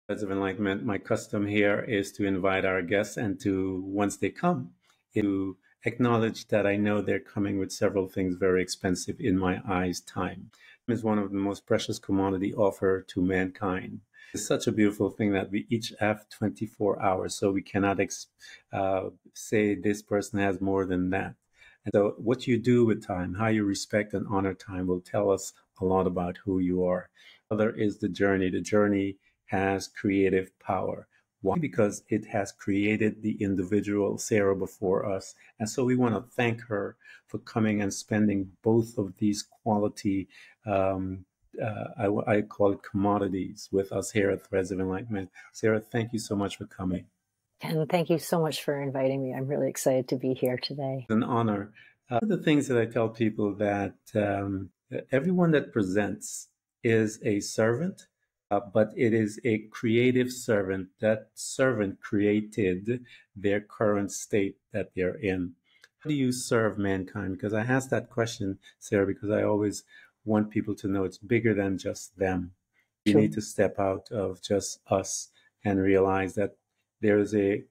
Words of enlightenment, my custom here is to invite our guests and to, once they come, to acknowledge that I know they're coming with several things very expensive in my eyes. Time is one of the most precious commodity offered to mankind. It's such a beautiful thing that we each have 24 hours, so we cannot say this person has more than that. And so what you do with time, how you respect and honor time, will tell us a lot about who you are. Other is the journey. The journey has creative power. Why? Because it has created the individual Sarah before us. And so we want to thank her for coming and spending both of these quality, I call it commodities, with us here at Threads of Enlightenment. Sarah, thank you so much for coming. Ken, thank you so much for inviting me. I'm really excited to be here today. It's an honor. One of the things that I tell people that everyone that presents is a servant, but it is a creative servant. That servant created their current state that they're in. How do you serve mankind? Because I ask that question, Sarah, because I always want people to know it's bigger than just them. You need to step out of just us and realize that there's a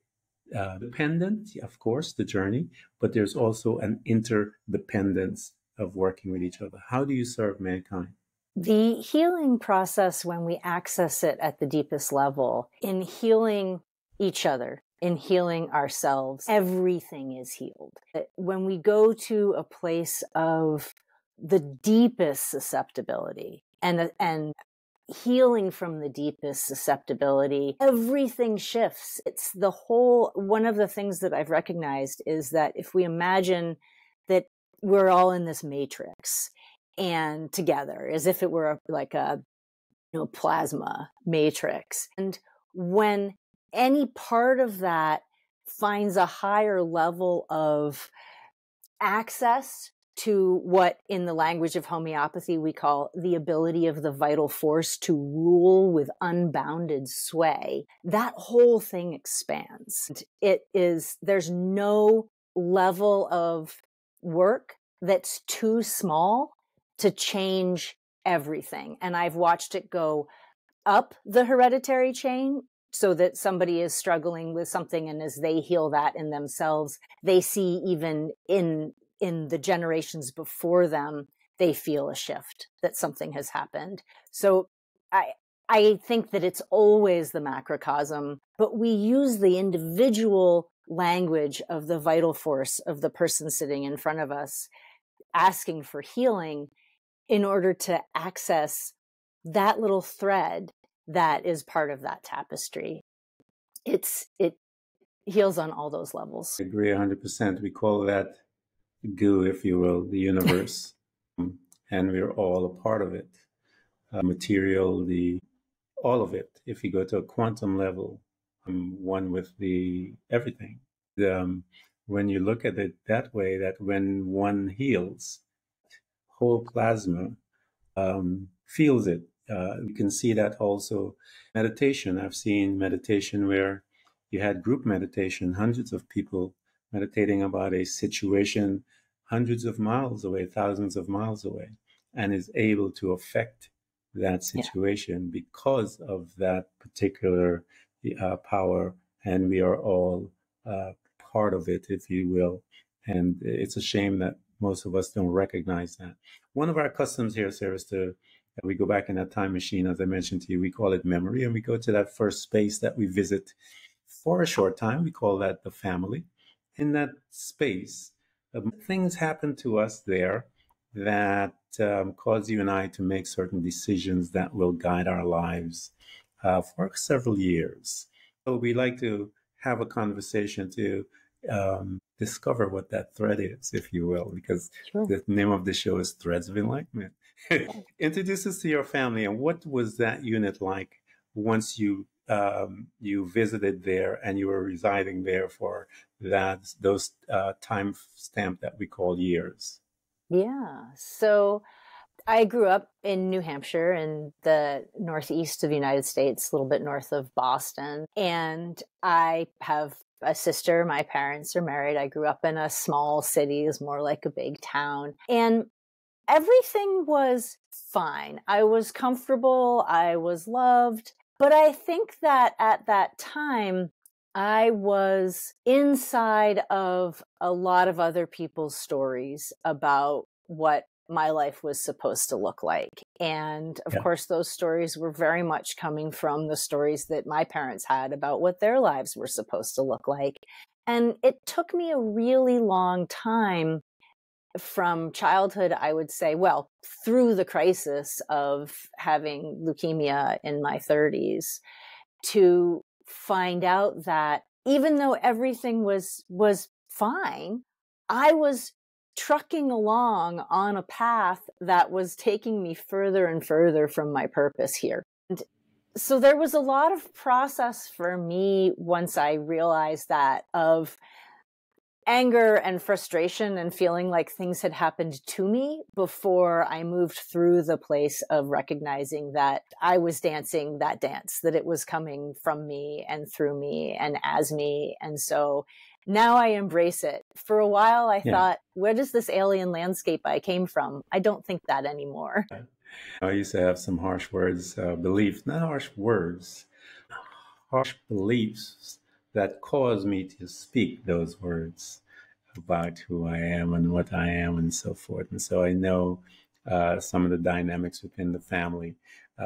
dependent, of course, the journey, but there's also an interdependence of working with each other. How do you serve mankind? The healing process, when we access it at the deepest level, in healing each other, in healing ourselves, everything is healed. When we go to a place of the deepest susceptibility and healing from the deepest susceptibility, everything shifts. It's the whole, one of the things that I've recognized is that if we imagine that we're all in this matrix and together, as if it were like a plasma matrix. And when any part of that finds a higher level of access to what in the language of homeopathy we call the ability of the vital force to rule with unbounded sway, that whole thing expands. There's no level of work that's too small to change everything. And I've watched it go up the hereditary chain so that somebody is struggling with something, and as they heal that in themselves, they see even in the generations before them, they feel a shift, that something has happened. So I think that it's always the macrocosm, but we use the individual language of the vital force of the person sitting in front of us, asking for healing in order to access that little thread that is part of that tapestry. It heals on all those levels. I agree 100%. We call that goo, if you will, the universe, and we're all a part of it. Material, all of it. If you go to a quantum level, one with the everything. When you look at it that way, that when one heals, whole plasma feels it. You can see that also meditation. I've seen meditation where you had group meditation, hundreds of people meditating about a situation hundreds of miles away, thousands of miles away, and is able to affect that situation because of that particular power. And we are all part of it, if you will. And it's a shame that most of us don't recognize that. One of our customs here, Sarah, is we go back in that time machine, as I mentioned to you, we call it memory, and we go to that first space that we visit for a short time. We call that the family. In that space, things happen to us there that cause you and I to make certain decisions that will guide our lives for several years. So we like to have a conversation to discover what that thread is, if you will, because the name of the show is Threads of Enlightenment. Introduce us to your family, and what was that unit like once you visited there and you were residing there for those time stamp that we call years? Yeah. So I grew up in New Hampshire in the northeast of the United States, a little bit north of Boston. And I have a sister. My parents are married. I grew up in a small city. It's more like a big town. And everything was fine. I was comfortable. I was loved. But I think that at that time, I was inside of a lot of other people's stories about what my life was supposed to look like. And of Yeah. course, those stories were very much coming from the stories that my parents had about what their lives were supposed to look like. And it took me a really long time from childhood, I would say, well, through the crisis of having leukemia in my 30s, to find out that even though everything was fine, I was trucking along on a path that was taking me further and further from my purpose here. And so there was a lot of process for me once I realized that, of anger and frustration and feeling like things had happened to me, before I moved through the place of recognizing that I was dancing that dance, that it was coming from me and through me and as me. And so now I embrace it. For a while, I thought, where does this alien landscape I came from? I don't think that anymore. I used to have some harsh words, beliefs, not harsh words, harsh beliefs that caused me to speak those words about who I am and what I am and so forth. And so I know some of the dynamics within the family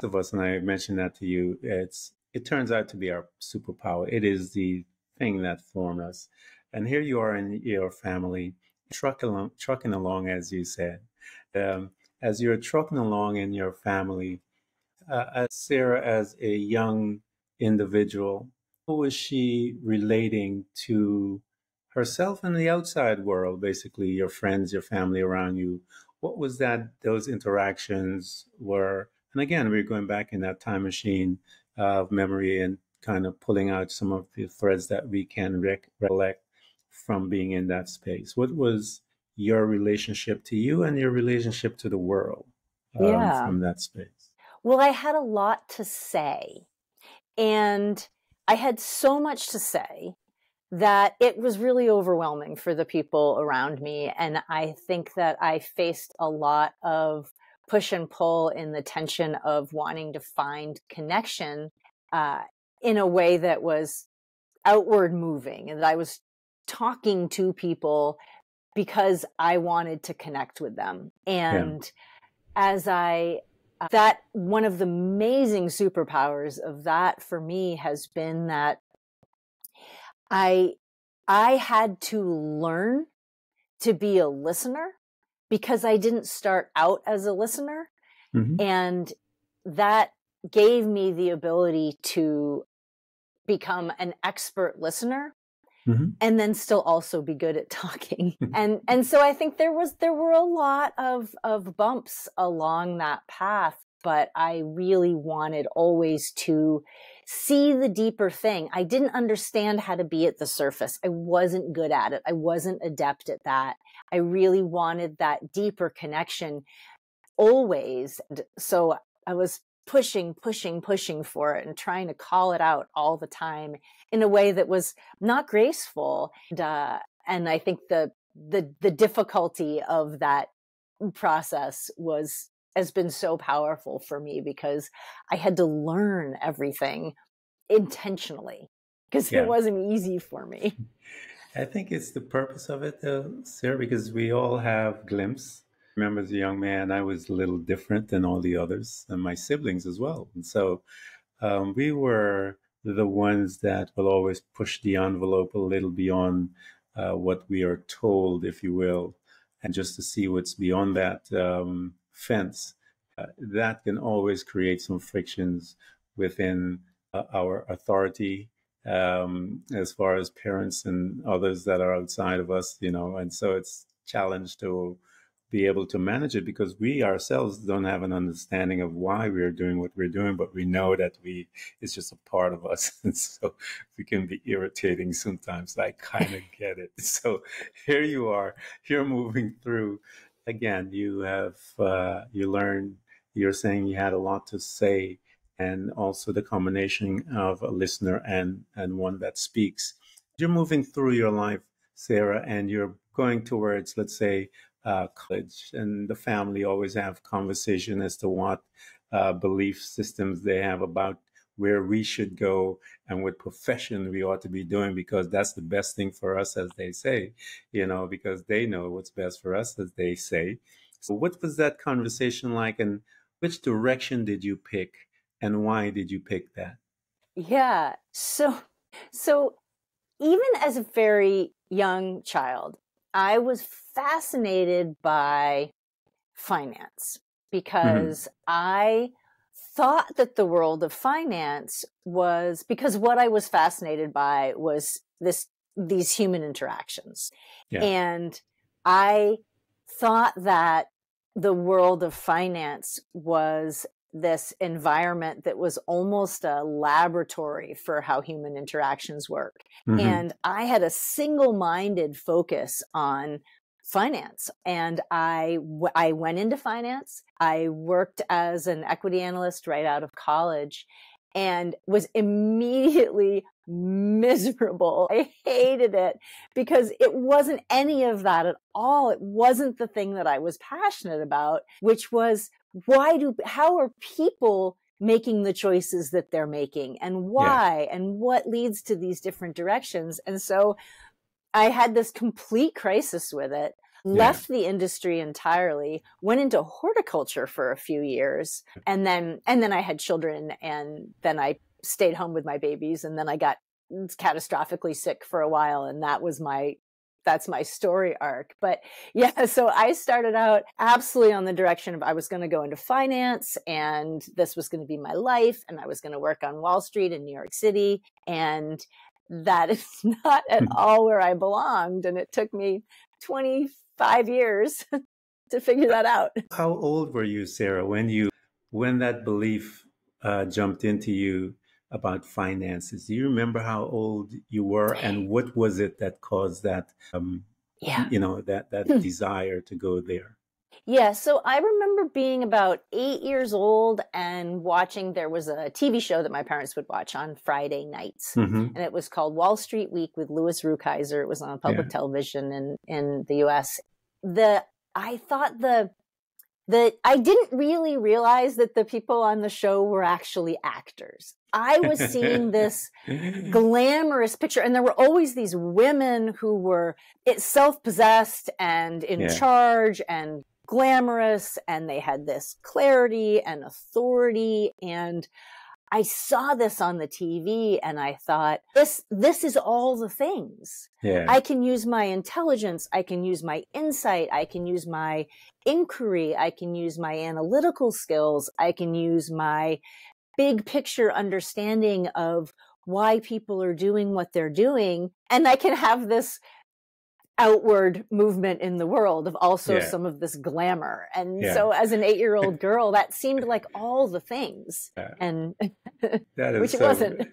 of us. And I mentioned that to you. It turns out to be our superpower. It is the thing that formed us. And here you are in your family, trucking along, as you said. As you're trucking along in your family, as Sarah, as a young individual, how was she relating to herself and the outside world, basically your friends, your family around you? What was that, those interactions were? And again, we're going back in that time machine of memory and kind of pulling out some of the threads that we can recollect from being in that space. What was your relationship to you and your relationship to the world Yeah. from that space? Well, I had a lot to say, and I had so much to say that it was really overwhelming for the people around me. And I think that I faced a lot of push and pull in the tension of wanting to find connection in a way that was outward moving, and that I was talking to people because I wanted to connect with them. Yeah. And as that one of the amazing superpowers of that for me has been that I had to learn to be a listener, because I didn't start out as a listener. Mm-hmm. And that gave me the ability to become an expert listener, Mm-hmm. and then still also be good at talking. And so I think there were a lot of bumps along that path, but I really wanted always to see the deeper thing. I didn't understand how to be at the surface. I wasn't good at it. I wasn't adept at that. I really wanted that deeper connection always. So I was pushing for it and trying to call it out all the time in a way that was not graceful. And I think the difficulty of that process has been so powerful for me, because I had to learn everything intentionally, because it Yeah. wasn't easy for me. I think it's the purpose of it, though, Sarah, because we all have glimpse. I remember as a young man, I was a little different than all the others and my siblings as well. And so we were the ones that will always push the envelope a little beyond what we are told, if you will, and just to see what's beyond that fence. That can always create some frictions within our authority, as far as parents and others that are outside of us, and so it's a challenge to be able to manage it, because we ourselves don't have an understanding of why we're doing what we're doing, but we know that it's just a part of us. And so we can be irritating sometimes. I kind of get it. So here you are, you're moving through. Again, you learned, you're saying you had a lot to say, and also the combination of a listener and one that speaks. You're moving through your life, Sarah, and you're going towards, let's say, college, and the family always have conversation as to what belief systems they have about where we should go and what profession we ought to be doing, because that's the best thing for us, as they say, because they know what's best for us, as they say. So what was that conversation like, and which direction did you pick, and why did you pick that? Yeah. So even as a very young child, I was fascinated by finance because I thought that the world of finance was, because what I was fascinated by was these human interactions. Yeah. And I thought that the world of finance was this environment that was almost a laboratory for how human interactions work. And I had a single-minded focus on finance. And I went into finance. I worked as an equity analyst right out of college and was immediately miserable. I hated it because it wasn't any of that at all. It wasn't the thing that I was passionate about, which was how are people making the choices that they're making, and why, and what leads to these different directions. And so I had this complete crisis with it, left the industry entirely, went into horticulture for a few years. And then I had children, and then I stayed home with my babies, and then I got catastrophically sick for a while. And that's my story arc. But yeah, so I started out absolutely on the direction of I was going to go into finance, and this was going to be my life, and I was going to work on Wall Street in New York City. And that is not at all where I belonged. And it took me 25 years to figure that out. How old were you, Sarah, when that belief jumped into you about finances? Do you remember how old you were, and what was it that caused that, that desire to go there? Yeah, so I remember being about 8 years old and there was a TV show that my parents would watch on Friday nights. And it was called Wall Street Week with Louis Rukeyser. It was on public television in the US. I thought I didn't really realize that the people on the show were actually actors. I was seeing this glamorous picture, and there were always these women who were self-possessed and in charge and glamorous, and they had this clarity and authority. And I saw this on the TV, and I thought, this is all the things. I can use my intelligence. I can use my insight. I can use my inquiry. I can use my analytical skills. I can use my big picture understanding of why people are doing what they're doing. And I can have this outward movement in the world of also some of this glamour. And so as an 8-year-old girl, that seemed like all the things. And that is which it wasn't.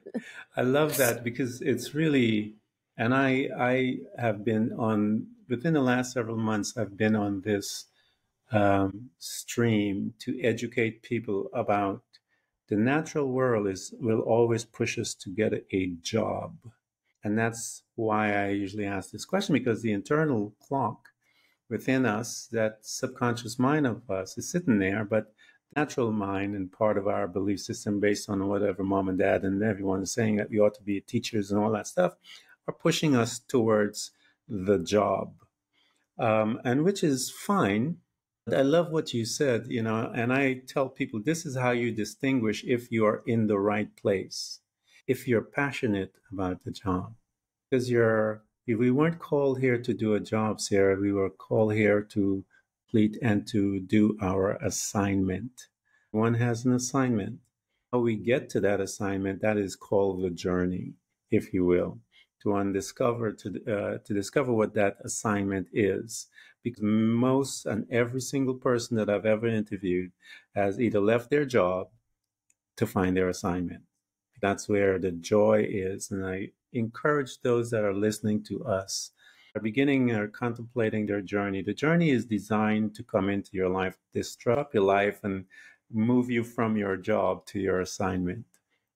I love that, because it's really, and I have been within the last several months, I've been on this stream to educate people about the natural world will always push us to get a job. And that's why I usually ask this question, because the internal clock within us, that subconscious mind of us, is sitting there, but natural mind and part of our belief system, based on whatever mom and dad and everyone is saying that we ought to be teachers and all that stuff, are pushing us towards the job, and which is fine. I love what you said, and I tell people this is how you distinguish if you are in the right place, if you're passionate about the job. Because we weren't called here to do a job, Sarah. We were called here to complete and to do our assignment. One has an assignment. How we get to that assignment, that is called the journey, if you will, to discover what that assignment is. Because most and every single person that I've ever interviewed has either left their job to find their assignment. That's where the joy is. And I encourage those that are listening to us, are beginning or contemplating their journey. The journey is designed to come into your life, disrupt your life, and move you from your job to your assignment.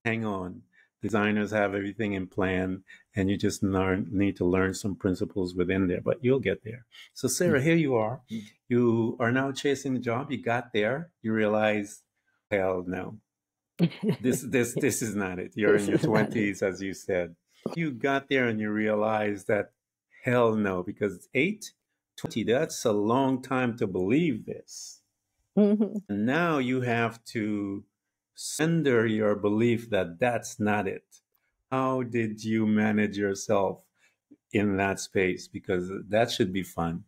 Hang on. Designers have everything in plan, and you just need to learn some principles within there, but you'll get there. So Sarah, here you are. You are now chasing the job. You got there. You realize, hell no, This is not it. You're in your 20s, as you said. You got there and you realized that hell no, because 8, 20, that's a long time to believe this. Mhm. And now you have to surrender your belief that that's not it. How did you manage yourself in that space? Because that should be fun.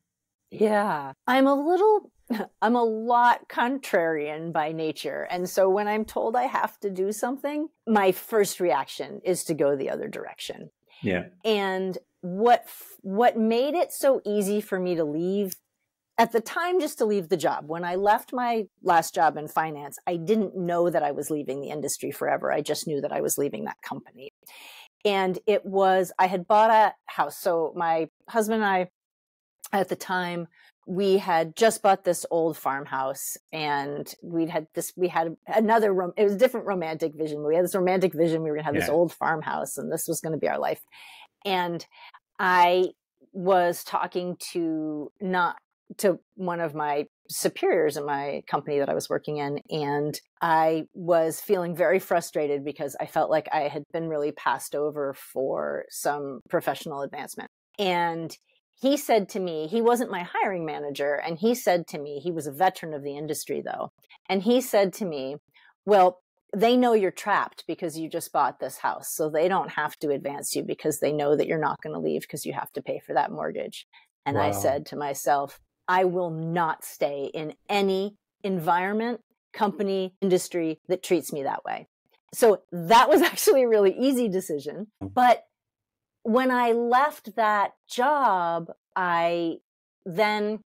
Yeah, I'm a lot contrarian by nature. And so when I'm told I have to do something, my first reaction is to go the other direction. Yeah. And what made it so easy for me to leave at the time, just to leave the job. When I left my last job in finance, I didn't know that I was leaving the industry forever. I just knew that I was leaving that company. And I had bought a house. So my husband and I, at the time, we had just bought this old farmhouse, and we had another, it was a different romantic vision. We had this romantic vision. We were going to have this old farmhouse, and this was going to be our life. And I was talking to one of my superiors in my company that I was working in. And I was feeling very frustrated because I felt like I had been really passed over for some professional advancement. And he said to me, he wasn't my hiring manager. And he said to me, he was a veteran of the industry though. And he said to me, well, they know you're trapped because you just bought this house. So they don't have to advance you because they know that you're not going to leave because you have to pay for that mortgage. And Wow. I said to myself, I will not stay in any environment, company, industry that treats me that way. So that was actually a really easy decision. But when I left that job, I then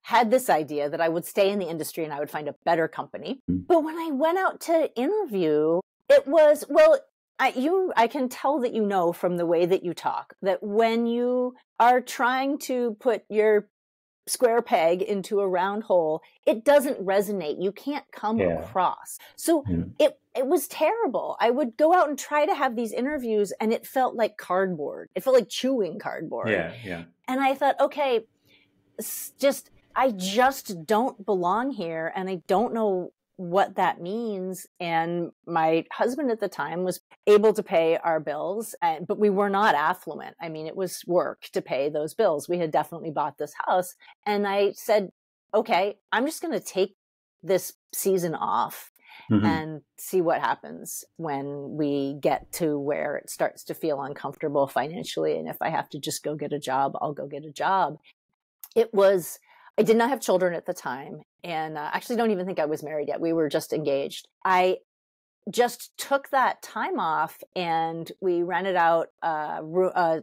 had this idea that I would stay in the industry and I would find a better company. But when I went out to interview, it was, well, I can tell that you know from the way that you talk that when you are trying to put your square peg into a round hole, it doesn't resonate. You can't come across. So it was terrible. I would go out and try to have these interviews and it felt like cardboard. It felt like chewing cardboard. Yeah. And I thought, okay, I just don't belong here. And I don't know what that means. And my husband at the time was able to pay our bills, but we were not affluent. I mean, it was work to pay those bills. We had definitely bought this house. And I said, okay, I'm just going to take this season off and see what happens when we get to where it starts to feel uncomfortable financially. And if I have to just go get a job, I'll go get a job. I did not have children at the time, and actually don't even think I was married yet. We were just engaged. I just took that time off, and we rented out a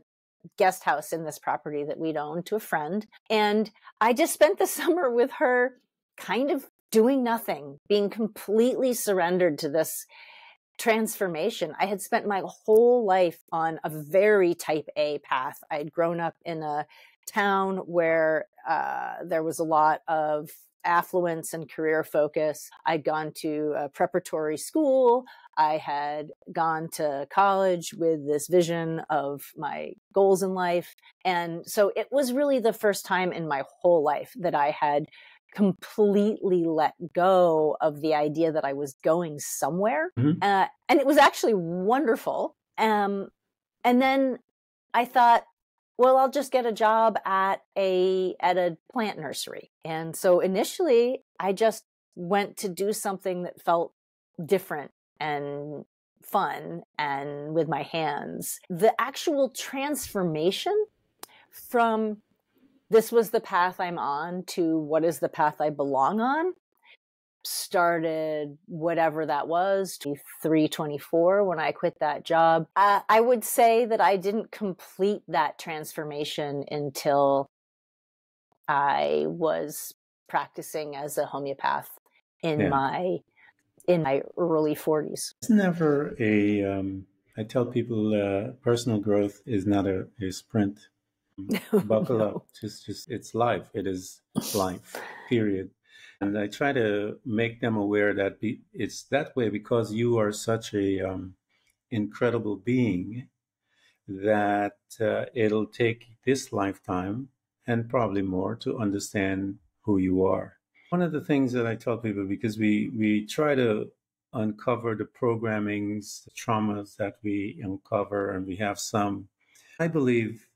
guest house in this property that we'd owned to a friend. And I just spent the summer with her kind of doing nothing, being completely surrendered to this transformation. I had spent my whole life on a very type A path. I had grown up in a town where there was a lot of affluence and career focus. I'd gone to a preparatory school. I had gone to college with this vision of my goals in life. And so it was really the first time in my whole life that I had completely let go of the idea that I was going somewhere. And it was actually wonderful. And then I thought, well, I'll just get a job at a plant nursery. And so initially I just went to do something that felt different and fun and with my hands. The actual transformation from this was the path I'm on to what is the path I belong on started whatever that was, 3/24 when I quit that job. I would say that I didn't complete that transformation until I was practicing as a homeopath in my early 40s. It's never I tell people personal growth is not a sprint. Buckle up. Just it's life. It is life, period. And I try to make them aware that it's that way because you are such a incredible being that it'll take this lifetime and probably more to understand who you are. One of the things that I tell people, because we try to uncover the programmings, the traumas that we uncover, and we have some. I believe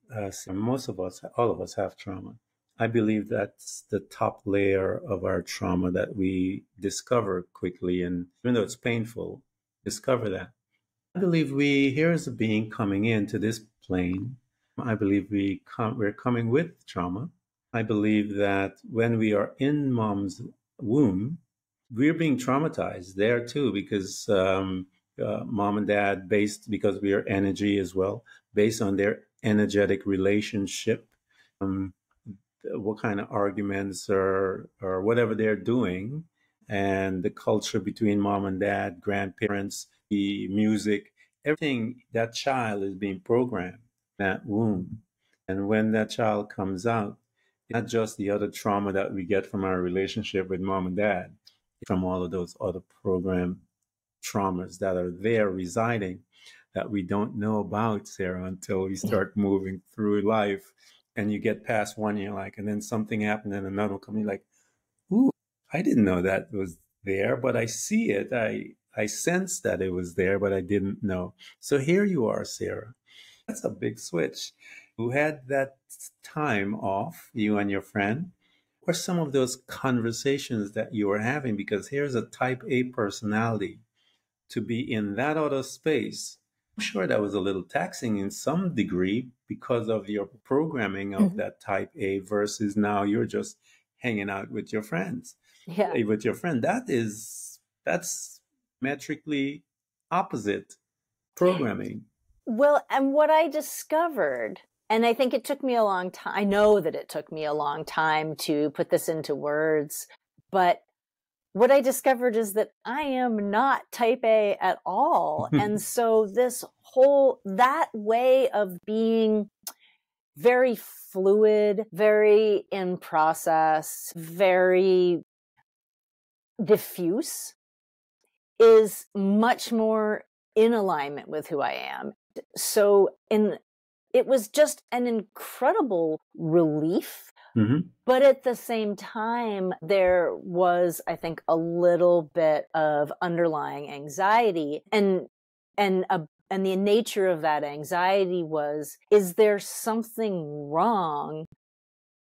most of us, all of us have trauma. I believe that's the top layer of our trauma that we discover quickly. And even though it's painful, discover that. I believe here is a being coming into this plane. I believe we're coming with trauma. I believe that when we are in mom's womb, we're being traumatized there too, because mom and dad, because we are energy as well, based on their energetic relationship, um, what kind of arguments or whatever they're doing, and the culture between mom and dad, grandparents, the music, everything, that child is being programmed in that womb. And when that child comes out, it's not just the other trauma that we get from our relationship with mom and dad, from all of those other program traumas that are there residing that we don't know about, Sarah, until we start moving through life. And you get past one, you're like, and then something happened and another will come, you're like, ooh, I didn't know that was there, but I see it. I sense that it was there, but I didn't know. So here you are, Sarah. That's a big switch. Who had that time off, you and your friend? Or some of those conversations that you were having? Because here's a type A personality to be in that other space. I'm sure that was a little taxing in some degree because of your programming of that type A versus now you're just hanging out with your friends. Yeah. With your friend. That's metrically opposite programming. Well, and what I discovered, and I think it took me a long time, I know that it took me a long time to put this into words, but what I discovered is that I am not type A at all. And so that way of being very fluid, very in process, very diffuse is much more in alignment with who I am. So it was just an incredible relief. Mm-hmm. But at the same time, there was, I think, a little bit of underlying anxiety. And the nature of that anxiety was, is there something wrong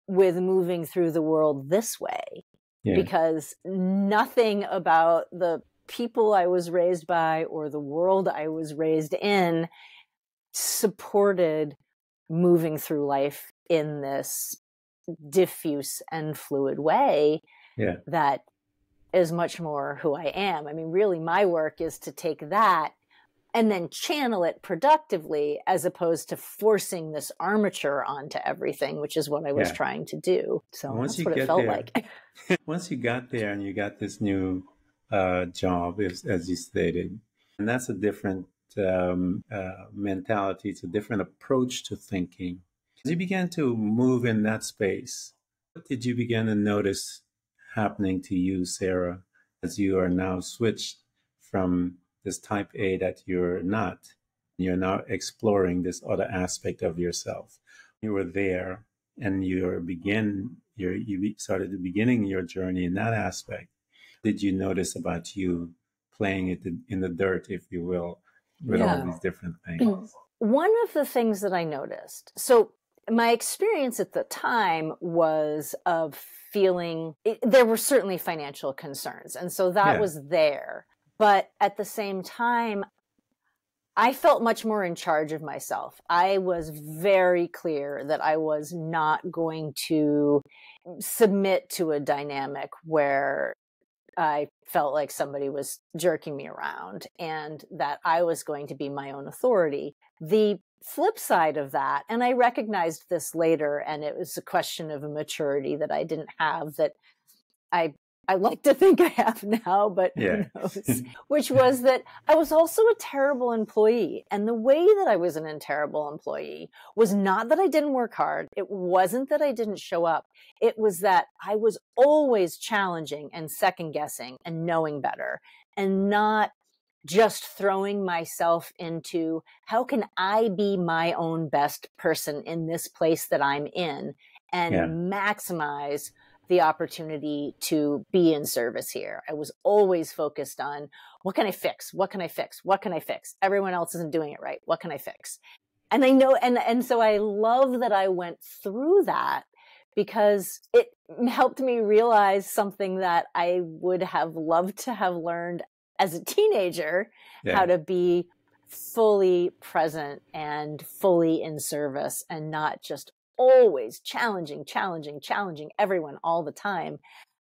with moving through the world this way? Yeah. Because nothing about the people I was raised by or the world I was raised in supported moving through life in this diffuse and fluid way. Yeah. That is much more who I am. I mean, really, my work is to take that and then channel it productively as opposed to forcing this armature onto everything, which is what I was trying to do. So that's what it felt like. Once you got there and you got this new job, as you stated, and that's a different mentality. It's a different approach to thinking. As you began to move in that space, what did you begin to notice happening to you, Sarah, as you are now switched from this type A that you're not? You're now exploring this other aspect of yourself. You were there and you started beginning your journey in that aspect. Did you notice about you playing it in the dirt, if you will, with all these different things? One of the things that I noticed, so my experience at the time was of feeling, there were certainly financial concerns. And so that was there. But at the same time, I felt much more in charge of myself. I was very clear that I was not going to submit to a dynamic where I felt like somebody was jerking me around and that I was going to be my own authority. The flip side of that, and I recognized this later, and it was a question of a maturity that I didn't have that I like to think I have now, but who knows, which was that I was also a terrible employee. And the way that I was a terrible employee was not that I didn't work hard. It wasn't that I didn't show up. It was that I was always challenging and second guessing and knowing better and not just throwing myself into how can I be my own best person in this place that I'm in and maximize the opportunity to be in service here. I was always focused on, what can I fix? What can I fix? What can I fix? Everyone else isn't doing it right. What can I fix? And I know, and so I love that I went through that, because it helped me realize something that I would have loved to have learned as a teenager, how to be fully present and fully in service, and not just always challenging everyone all the time.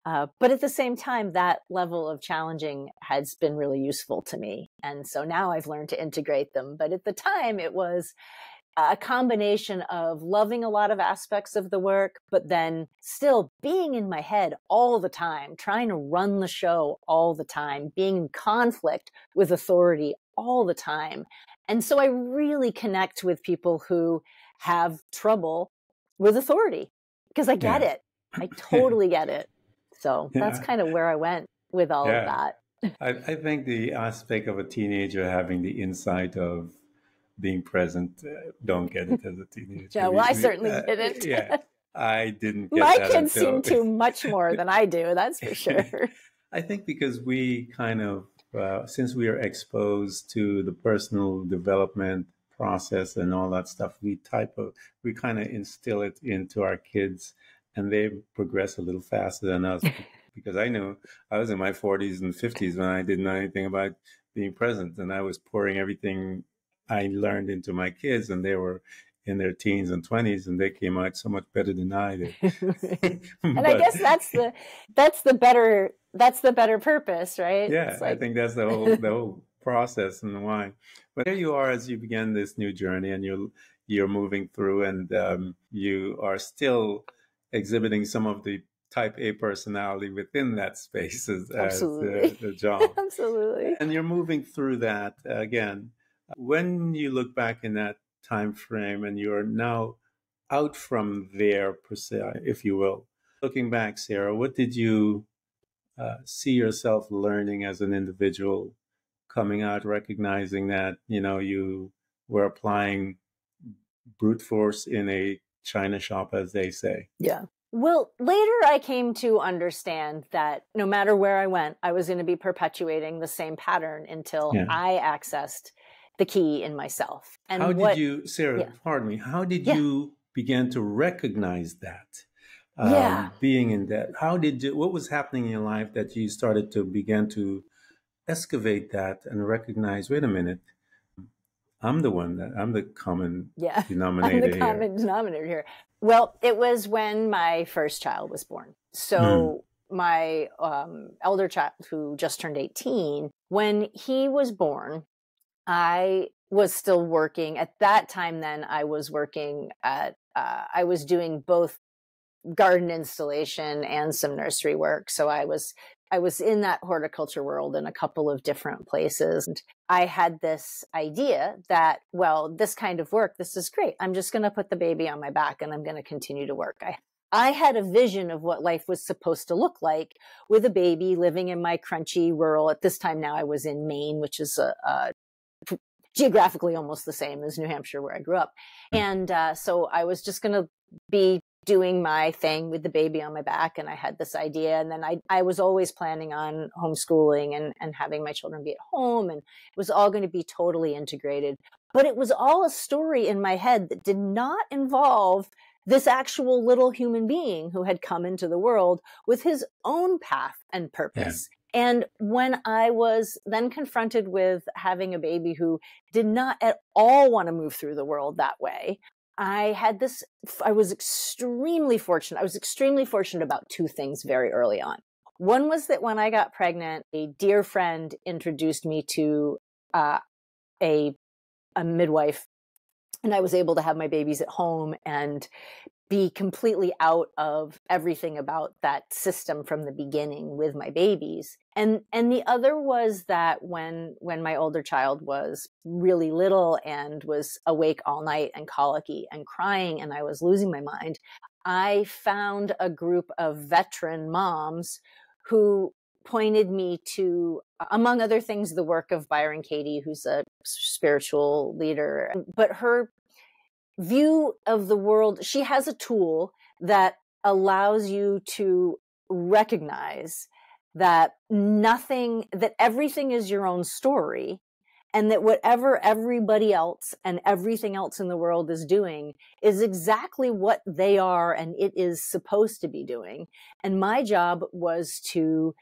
But at the same time, that level of challenging has been really useful to me. And so now I've learned to integrate them. But at the time, it was a combination of loving a lot of aspects of the work, but then still being in my head all the time, trying to run the show all the time, being in conflict with authority all the time. And so I really connect with people who have trouble with authority, because I get it. I totally get it. So that's kind of where I went with all of that. I think the aspect of a teenager having the insight of being present, don't get it as a teenager. Yeah, well, I certainly didn't. I didn't get My that kids seem to much more than I do, that's for sure. I think because we kind of, since we are exposed to the personal development process and all that stuff, we kind of instill it into our kids, and they progress a little faster than us. Because I knew I was in my 40s and 50s when I didn't know anything about being present, and I was pouring everything I learned into my kids, and they were in their teens and 20s, and they came out so much better than I did. And I guess that's the better purpose, right? Yeah, I think that's the whole process and why. But there you are as you begin this new journey, and you're moving through, and you are still exhibiting some of the type A personality within that space as the job. Absolutely. And you're moving through that again. When you look back in that time frame, and you're now out from there, per se, if you will, looking back, Sarah, what did you see yourself learning as an individual, coming out, recognizing that, you were applying brute force in a china shop, as they say? Yeah. Well, later I came to understand that no matter where I went, I was going to be perpetuating the same pattern until I accessed the key in myself. And how did you, Sarah, pardon me, how did you begin to recognize that? Being in that, what was happening in your life that you started to begin to excavate that and recognize, wait a minute, I'm the common denominator I'm the common denominator here. Well, it was when my first child was born. So my elder child, who just turned 18, when he was born, I was still working. At that time then, I was working I was doing both garden installation and some nursery work. So I was in that horticulture world in a couple of different places. And I had this idea that, well, this kind of work, this is great. I'm just going to put the baby on my back and I'm going to continue to work. I had a vision of what life was supposed to look like with a baby living in my crunchy rural, at this time now I was in Maine, which is geographically almost the same as New Hampshire, where I grew up. And so I was just going to be doing my thing with the baby on my back. And I had this idea. And then I was always planning on homeschooling and having my children be at home. And it was all going to be totally integrated. But it was all a story in my head that did not involve this actual little human being who had come into the world with his own path and purpose. And when I was then confronted with having a baby who did not at all want to move through the world that way, I was extremely fortunate. I was extremely fortunate about two things very early on. One was that when I got pregnant, a dear friend introduced me to a midwife, and I was able to have my babies at home and be completely out of everything about that system from the beginning with my babies. And the other was that when my older child was really little and was awake all night and colicky and crying and I was losing my mind, I found a group of veteran moms who pointed me to, among other things, the work of Byron Katie, who's a spiritual leader, but her view of the world, she has a tool that allows you to recognize that everything is your own story, and that whatever everybody else and everything else in the world is doing is exactly what they are and it is supposed to be doing. And my job was to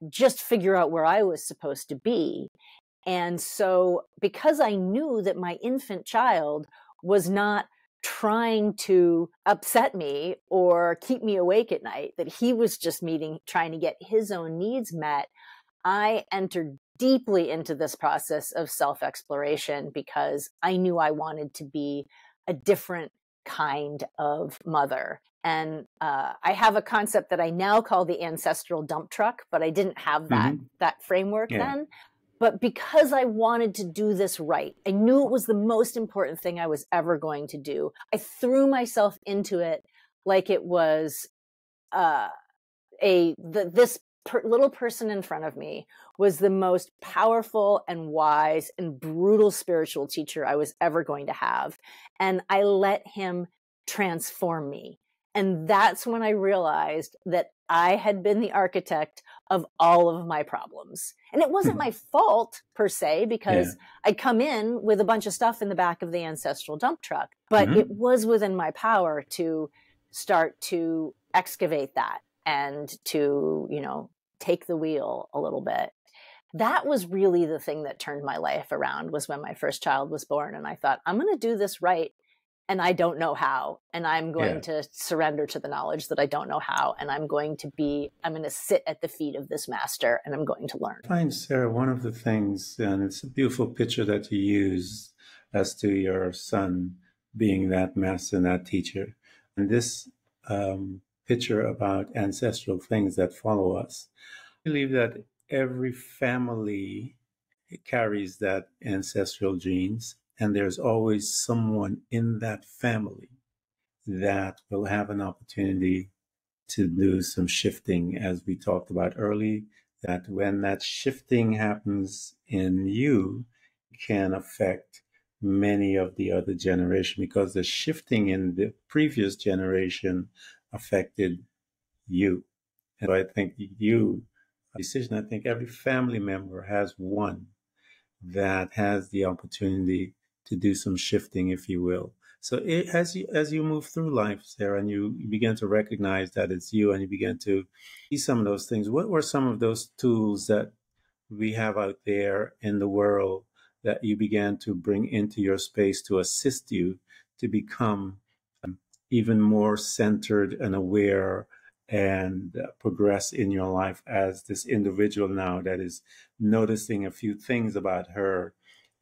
just figure out where I was supposed to be. And so, because I knew that my infant child was not trying to upset me or keep me awake at night, that he was just trying to get his own needs met, I entered deeply into this process of self-exploration because I knew I wanted to be a different kind of mother. And I have a concept that I now call the ancestral dump truck, but I didn't have that framework then. But because I wanted to do this right, I knew it was the most important thing I was ever going to do. I threw myself into it like it was this little person in front of me was the most powerful and wise and brutal spiritual teacher I was ever going to have. And I let him transform me. And that's when I realized that I had been the architect of all of my problems. And it wasn't my fault per se, because I'd come in with a bunch of stuff in the back of the ancestral dump truck, but it was within my power to start to excavate that and to, take the wheel a little bit. That was really the thing that turned my life around, was when my first child was born. And I thought, I'm going to do this right. And I don't know how. And I'm going to surrender to the knowledge that I don't know how. And I'm going to sit at the feet of this master, and I'm going to learn. I find, Sarah, one of the things, and it's a beautiful picture that you use as to your son being that master and that teacher. And this picture about ancestral things that follow us. I believe that every family carries that ancestral genes, and there's always someone in that family that will have an opportunity to do some shifting, as we talked about early, that when that shifting happens in you, it can affect many of the other generation, because the shifting in the previous generation affected you. And so I think I think every family member has one that has the opportunity to do some shifting, if you will. So as you move through life, Sarah, and you begin to recognize that it's you, and you begin to see some of those things, what were some of those tools that we have out there in the world that you began to bring into your space to assist you to become even more centered and aware and progress in your life as this individual now that is noticing a few things about her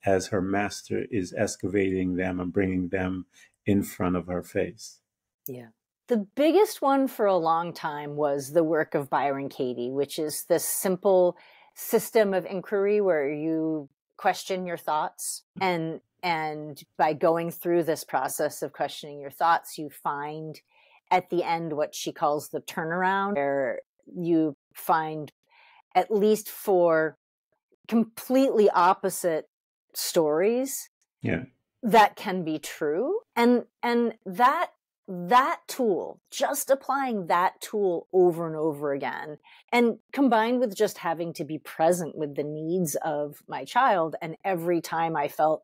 as her master is excavating them and bringing them in front of her face? Yeah. The biggest one for a long time was the work of Byron Katie, which is this simple system of inquiry where you question your thoughts. And by going through this process of questioning your thoughts, you find at the end what she calls the turnaround, where you find, at least for completely opposite stories, that can be true. And that tool, just applying that tool over and over again, and combined with just having to be present with the needs of my child, and every time I felt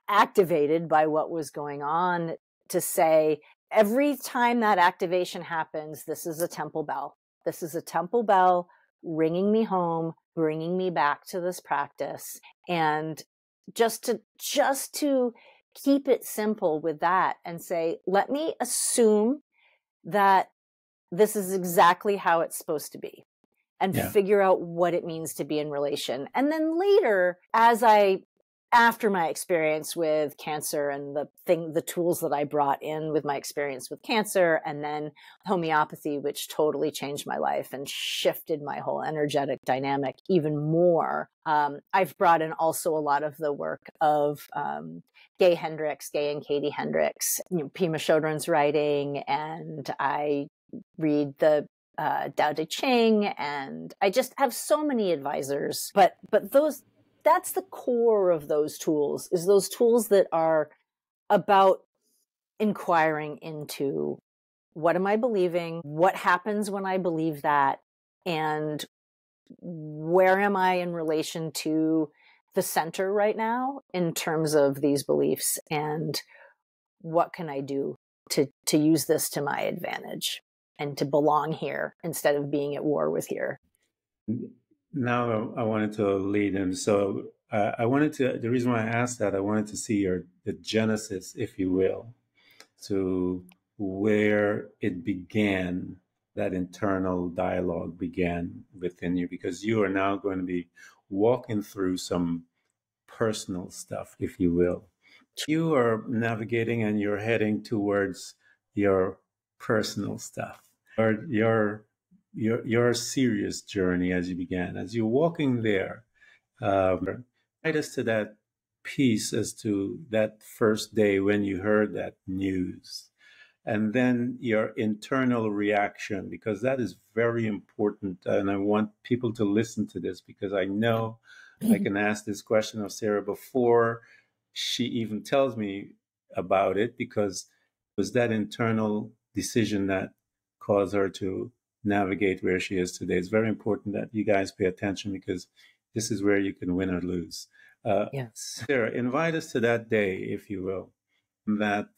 activated by what was going on, to say, every time that activation happens, this is a temple bell. This is a temple bell ringing me home, bringing me back to this practice. And just to keep it simple with that and say, let me assume that this is exactly how it's supposed to be, and figure out what it means to be in relation. And then later, after my experience with cancer and the tools that I brought in with my experience with cancer, and then homeopathy, which totally changed my life and shifted my whole energetic dynamic even more. I've brought in also a lot of the work of Gay and Katie Hendricks, Pema Chodron's writing, and I read the Tao Te Ching, and I just have so many advisors. But that's the core of those tools, is those tools that are about inquiring into What am I believing? What happens when I believe that? And where am I in relation to the center right now in terms of these beliefs? And what can I do to use this to my advantage and to belong here instead of being at war with here? Now I wanted to lead in. So I wanted to, the reason why I asked that, I wanted to see the genesis, if you will, to where it began, that internal dialogue began within you, because you are now going to be walking through some personal stuff, if you will. You are navigating and you're heading towards your personal stuff, or your serious journey as you began. As you're walking there, guide us to that piece as to that first day when you heard that news, and then your internal reaction, because that is very important. And I want people to listen to this, because I know I can ask this question of Sarah before she even tells me about it, because it was that internal decision that caused her to navigate where she is today. It's very important that you guys pay attention, because this is where you can win or lose. Sarah, invite us to that day, if you will, that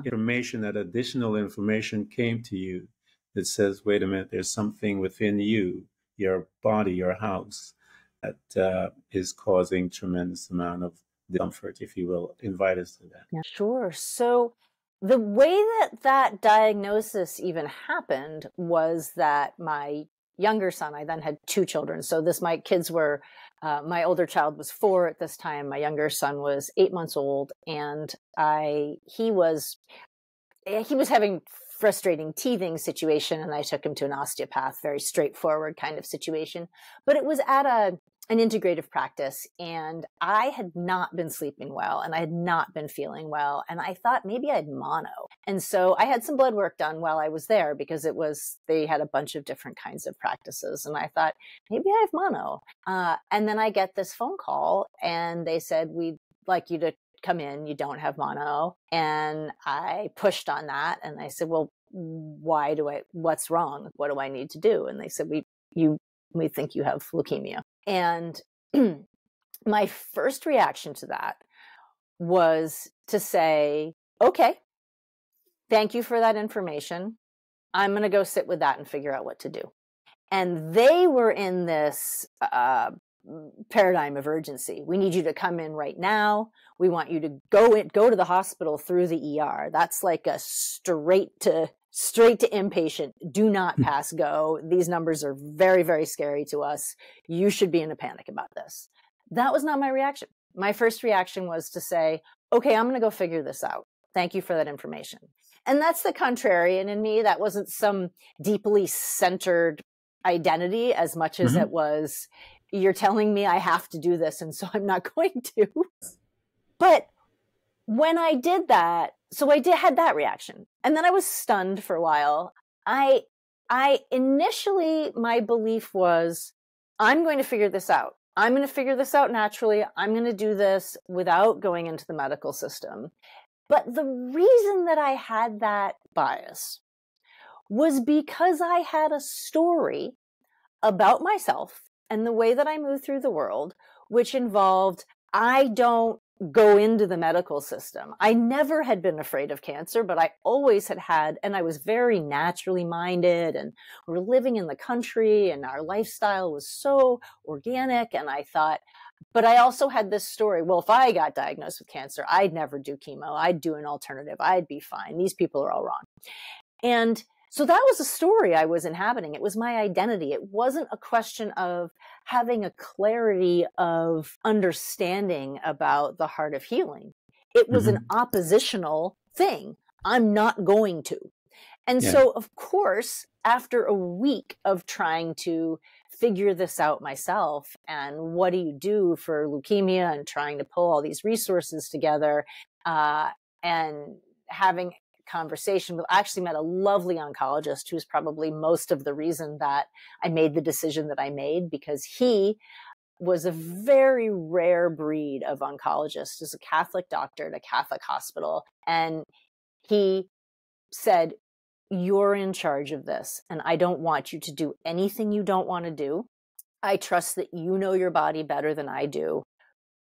information, that additional information came to you that says, wait a minute, there's something within you, your body, your house, that is causing tremendous amount of discomfort, if you will. Invite us to that. Yeah, sure. So the way that diagnosis even happened was that my younger son, I then had two children. So my kids were, my older child was 4 at this time. My younger son was 8 months old, and he was having frustrating teething situation, and I took him to an osteopath, very straightforward kind of situation. But it was at an integrative practice, and I had not been sleeping well, and I had not been feeling well, and I thought maybe I had mono. And so I had some blood work done while I was there, because they had a bunch of different kinds of practices, and I thought maybe I have mono. And then I get this phone call, and they said, we'd like you to come in, you don't have mono. And I pushed on that, and I said, well, what's wrong? What do I need to do? And they said, we think you have leukemia. And my first reaction to that was to say, okay, thank you for that information. I'm going to go sit with that and figure out what to do. And they were in this paradigm of urgency. We need you to come in right now. We want you to go to the hospital through the ER. That's like a straight to inpatient. Do not pass go. These numbers are very, very scary to us. You should be in a panic about this. That was not my reaction. My first reaction was to say, okay, I'm going to go figure this out. Thank you for that information. And that's the contrarian in me. That wasn't some deeply centered identity as much as it was, you're telling me I have to do this, and so I'm not going to. But when I did that, so I had that reaction. And then I was stunned for a while. I initially, my belief was, I'm going to figure this out. I'm going to figure this out naturally. I'm going to do this without going into the medical system. But the reason that I had that bias was because I had a story about myself and the way that I move through the world, which involved, I don't go into the medical system. I never had been afraid of cancer, but I always had, and I was very naturally minded, and we're living in the country and our lifestyle was so organic. And I thought, but I also had this story, well, if I got diagnosed with cancer, I'd never do chemo. I'd do an alternative. I'd be fine. These people are all wrong. And so that was a story I was inhabiting. It was my identity. It wasn't a question of having a clarity of understanding about the heart of healing. It was an oppositional thing. I'm not going to. And so, of course, after a week of trying to figure this out myself, and what do you do for leukemia, and trying to pull all these resources together, and having conversation, I actually met a lovely oncologist who's probably most of the reason that I made the decision that I made, because he was a very rare breed of oncologist. He's a Catholic doctor at a Catholic hospital. And he said, you're in charge of this, and I don't want you to do anything you don't want to do. I trust that you know your body better than I do,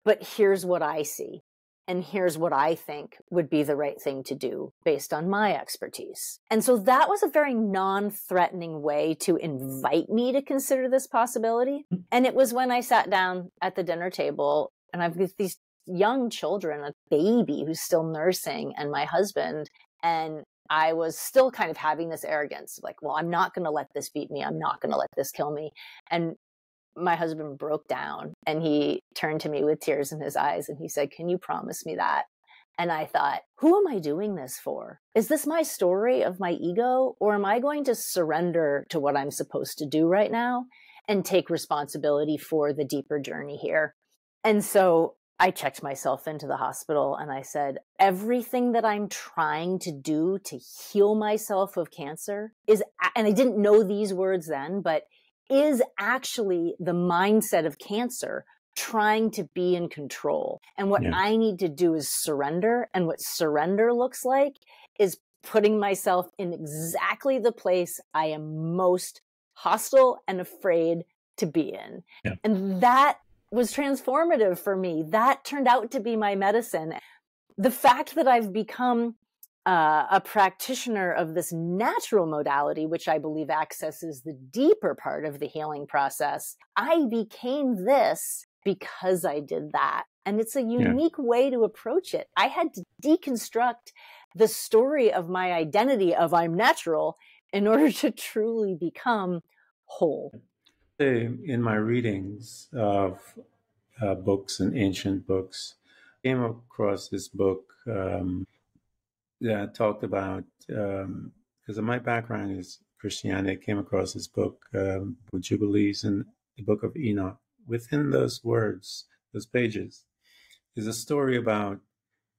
but here's what I see. And here's what I think would be the right thing to do based on my expertise. And so that was a very non-threatening way to invite me to consider this possibility. And it was when I sat down at the dinner table, and I've got these young children, a baby who's still nursing, and my husband, and I was still kind of having this arrogance, like, well, I'm not going to let this beat me. I'm not going to let this kill me. And my husband broke down, and he turned to me with tears in his eyes, and he said, can you promise me that? And I thought, who am I doing this for? Is this my story of my ego, or am I going to surrender to what I'm supposed to do right now and take responsibility for the deeper journey here? And so I checked myself into the hospital, and I said, everything that I'm trying to do to heal myself of cancer is, and I didn't know these words then, but is actually the mindset of cancer trying to be in control. And what I need to do is surrender. And what surrender looks like is putting myself in exactly the place I am most hostile and afraid to be in. Yeah. And that was transformative for me. That turned out to be my medicine. The fact that I've become a practitioner of this natural modality, which I believe accesses the deeper part of the healing process, I became this because I did that. And it's a unique way to approach it. I had to deconstruct the story of my identity of I'm natural in order to truly become whole. In my readings of books and ancient books, I came across this book that talked about, because my background is Christianity, I came across this book, Jubilees and the Book of Enoch. Within those words, those pages, is a story about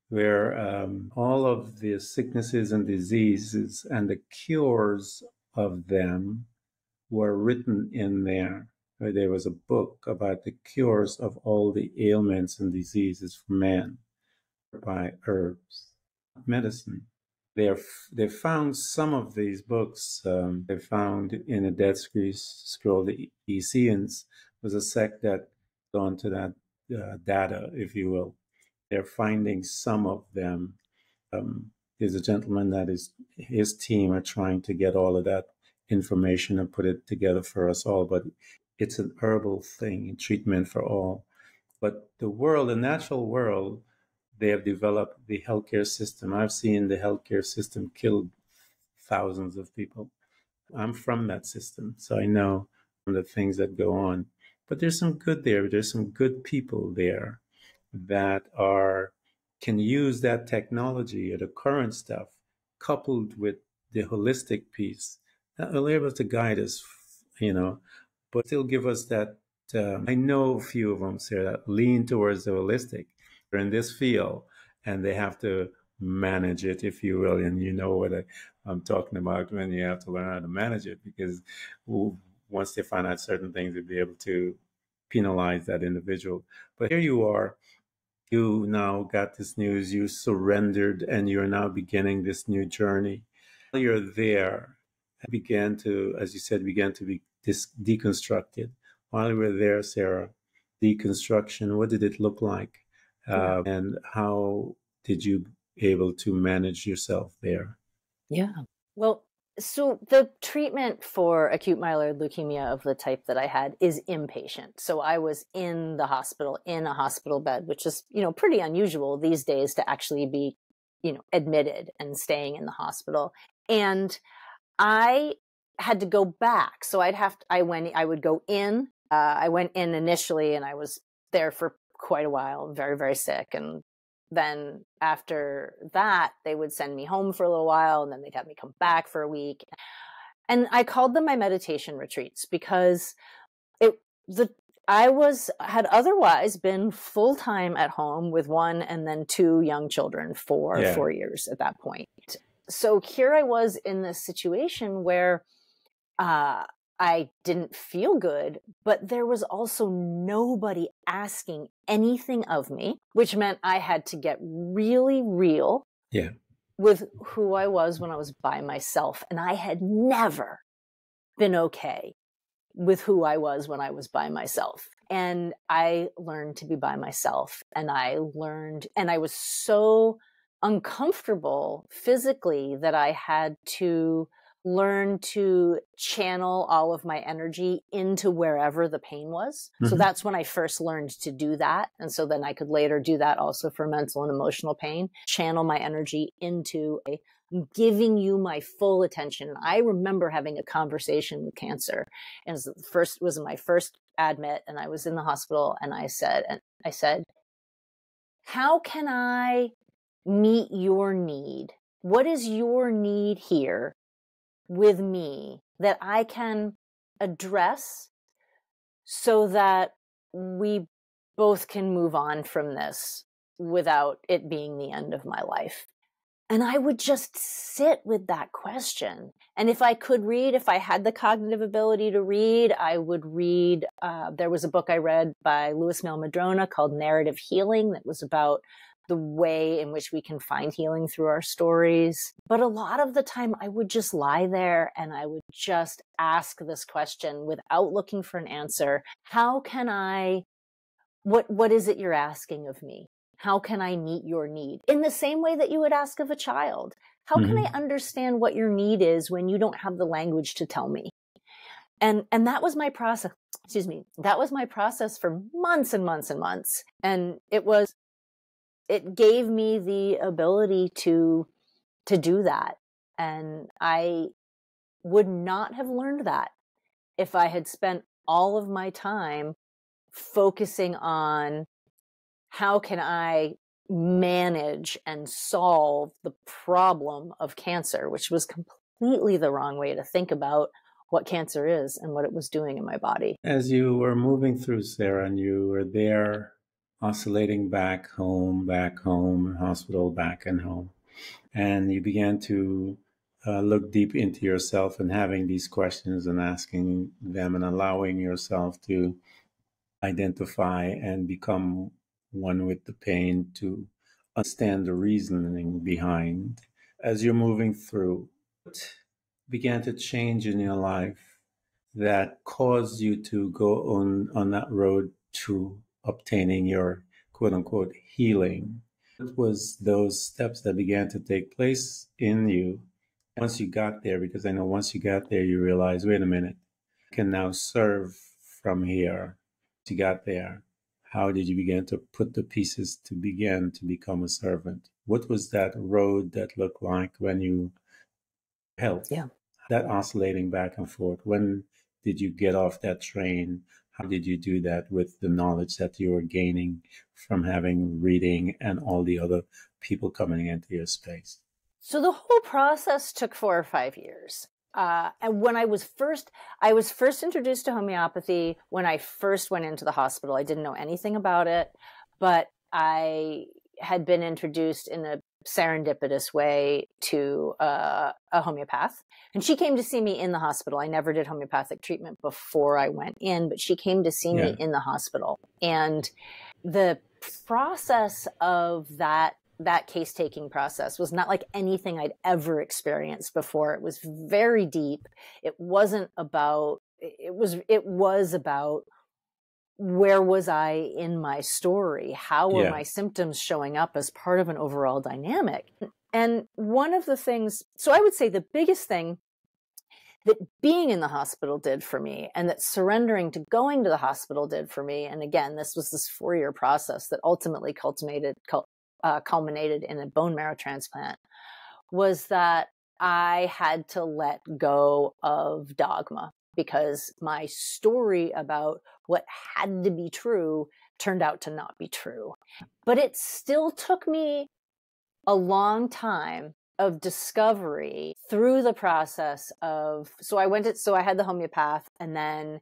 where all of the sicknesses and diseases and the cures of them were written in there. There was a book about the cures of all the ailments and diseases for man by herbs, medicine. They found some of these books. They found in a Dead Scroll, the Essenes was a sect that gone to that data, if you will. They're finding some of them. There's a gentleman that his team are trying to get all of that information and put it together for us all, but it's an herbal thing, a treatment for all. But the natural world, they have developed the healthcare system. I've seen the healthcare system kill thousands of people. I'm from that system, so I know the things that go on. But there's some good there. There's some good people there that can use that technology or the current stuff coupled with the holistic piece that will be able to guide us, but still give us that. I know a few of them, Sarah, that lean towards the holistic. They're in this field and they have to manage it, if you will. And you know what I'm talking about when you have to learn how to manage it, because once they find out certain things, they'll be able to penalize that individual. But here you are. You now got this news, you surrendered, and you're now beginning this new journey. While you're there, began to, as you said, be deconstructed. While you were there, Sarah, deconstruction, what did it look like? And how did you able to manage yourself there? Yeah. Well, so the treatment for acute myeloid leukemia of the type that I had is inpatient. So I was in the hospital, in a hospital bed, which is, pretty unusual these days to actually be, admitted and staying in the hospital. And I had to go back. So I would go in, I went in initially and I was there for quite a while, very, very sick. And then after that, they would send me home for a little while, and then they'd have me come back for a week. And I called them my meditation retreats because I had otherwise been full-time at home with one and then two young children for 4 years at that point. So here I was in this situation where I didn't feel good, but there was also nobody asking anything of me, which meant I had to get really real with who I was when I was by myself. And I had never been okay with who I was when I was by myself. And I learned to be by myself. And I was so uncomfortable physically that I had to learn to channel all of my energy into wherever the pain was. Mm-hmm. So that's when I first learned to do that. And so then I could later do that also for mental and emotional pain, channel my energy into I'm giving you my full attention. And I remember having a conversation with cancer. And it was my first admit, and I was in the hospital, and I said, how can I meet your need? What is your need here with me that I can address so that we both can move on from this without it being the end of my life? And I would just sit with that question. And if I had the cognitive ability to read, I would read, there was a book I read by Louis Mail-Madrona called Narrative Healing that was about the way in which we can find healing through our stories. But a lot of the time I would just lie there and I would just ask this question without looking for an answer. What is it you're asking of me? How can I meet your need? In the same way that you would ask of a child. How can I understand what your need is when you don't have the language to tell me? And that was my process. That was my process for months and months and months. And it gave me the ability to do that. And I would not have learned that if I had spent all of my time focusing on how can I manage and solve the problem of cancer, which was completely the wrong way to think about what cancer is and what it was doing in my body. As you were moving through, Sarah, and you were there oscillating back home, hospital, back and home, and you began to look deep into yourself and having these questions and asking them and allowing yourself to identify and become one with the pain, to understand the reasoning behind. As you're moving through, what began to change in your life that caused you to go on that road to obtaining your quote unquote healing? What was those steps that began to take place in you once you got there? Because I know once you got there, you realize, wait a minute, I can now serve from here. Once you got there, how did you begin to put the pieces to begin to become a servant? What was that road that looked like when you held that oscillating back and forth? When did you get off that train? How did you do that with the knowledge that you were gaining from having reading and all the other people coming into your space? So the whole process took 4 or 5 years. And when I was first introduced to homeopathy when I first went into the hospital. I didn't know anything about it, but I had been introduced in a serendipitous way to a homeopath. And she came to see me in the hospital. I never did homeopathic treatment before I went in, but she came to see me in the hospital. And the process of that case-taking process was not like anything I'd ever experienced before. It was very deep. It was about where was I in my story? How were my symptoms showing up as part of an overall dynamic? And one of the things, so I would say the biggest thing that being in the hospital did for me, and that surrendering to going to the hospital did for me, and again, this was this 4-year process that ultimately culminated in a bone marrow transplant, was that I had to let go of dogma, because my story about what had to be true turned out to not be true. But it still took me a long time of discovery through the process of, so I had the homeopath, and then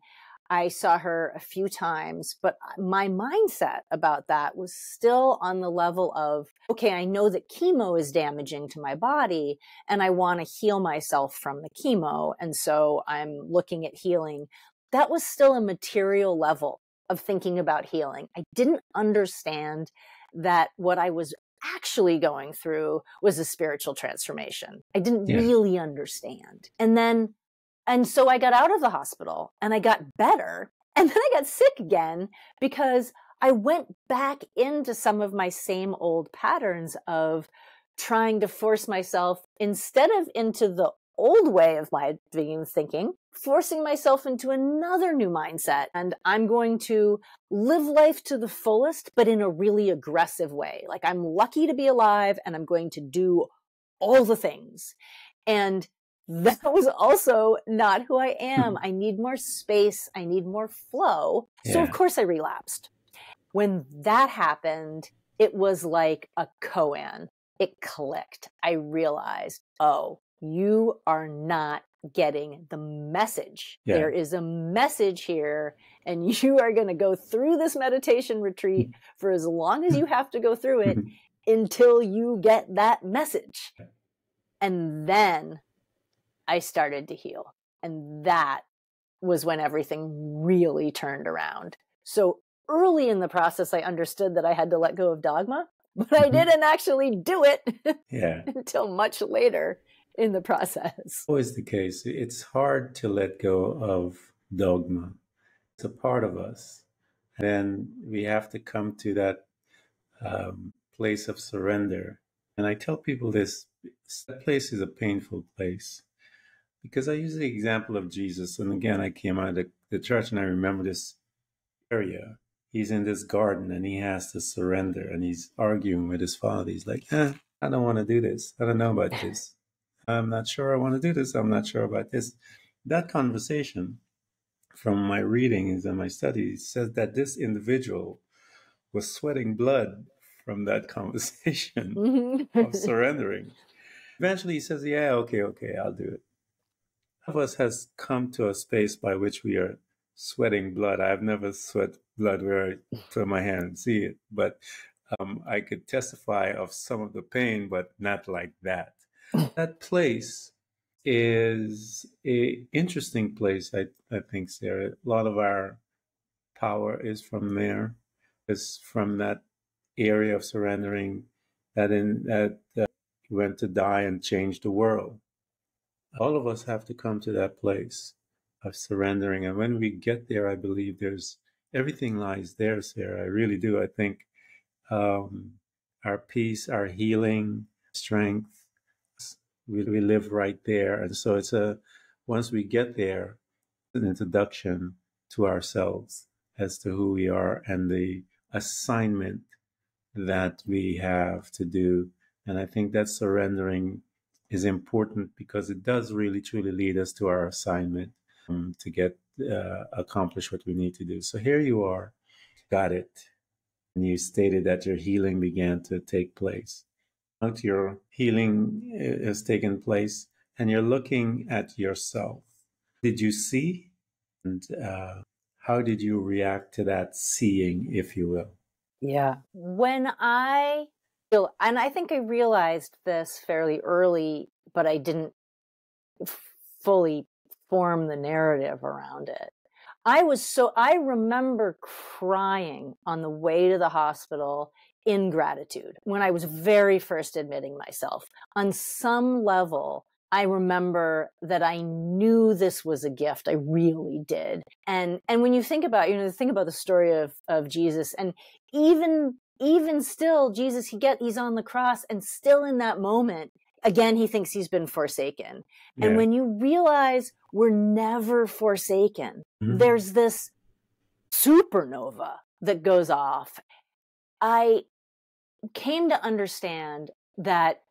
I saw her a few times, but my mindset about that was still on the level of, okay, I know that chemo is damaging to my body and I want to heal myself from the chemo. And so I'm looking at healing. That was still a material level of thinking about healing. I didn't understand that what I was actually going through was a spiritual transformation. I didn't Yeah. really understand. And so I got out of the hospital and I got better. And then I got sick again because I went back into some of my same old patterns of trying to force myself, instead of into the old way of my being thinking, forcing myself into another new mindset. And I'm going to live life to the fullest, but in a really aggressive way. Like, I'm lucky to be alive and I'm going to do all the things. And that was also not who I am. I need more space. I need more flow. So Yeah. of course I relapsed. When that happened, it was like a koan. It clicked. I realized, oh, you are not getting the message. Yeah. There is a message here, and you are going to go through this meditation retreat for as long as you have to go through it until you get that message. And then I started to heal. And that was when everything really turned around. So early in the process, I understood that I had to let go of dogma, but I didn't actually do it until much later in the process. Always the case. It's hard to let go of dogma. It's a part of us. Then we have to come to that place of surrender. And I tell people this, that place is a painful place. Because I use the example of Jesus. And again, I came out of the church and I remember this area. He's in this garden and he has to surrender and he's arguing with his father. He's like, I don't want to do this. I don't know about this. I'm not sure I want to do this. I'm not sure about this. That conversation from my readings and my studies says that this individual was sweating blood from that conversation of surrendering. Eventually he says, yeah, okay, I'll do it. Of us has come to a space by which we are sweating blood. I've never sweat blood where I put my hand and see it, but I could testify of some of the pain, but not like that. That place is an interesting place, I think, Sarah. A lot of our power is from there. It's from that area of surrendering that went to die and change the world. All of us have to come to that place of surrendering. And when we get there, I believe everything lies there, Sarah. I really do. I think our peace, our healing, strength, we live right there. And so once we get there, an introduction to ourselves as to who we are and the assignment that we have to do. And I think that surrendering is important because it does really truly lead us to our assignment to get accomplish what we need to do. So here you are, got it. And you stated that your healing began to take place. Now your healing has taken place and you're looking at yourself. Did you see? And how did you react to that seeing, if you will? Yeah. And I think I realized this fairly early, but I didn't fully form the narrative around it. I remember crying on the way to the hospital in gratitude when I was very first admitting myself. On some level, I remember that I knew this was a gift. I really did. And when you think about, the story of Jesus, and even still, Jesus, he's on the cross, and still in that moment, again, he thinks he's been forsaken. Yeah. And when you realize we're never forsaken, there's this supernova that goes off. I came to understand that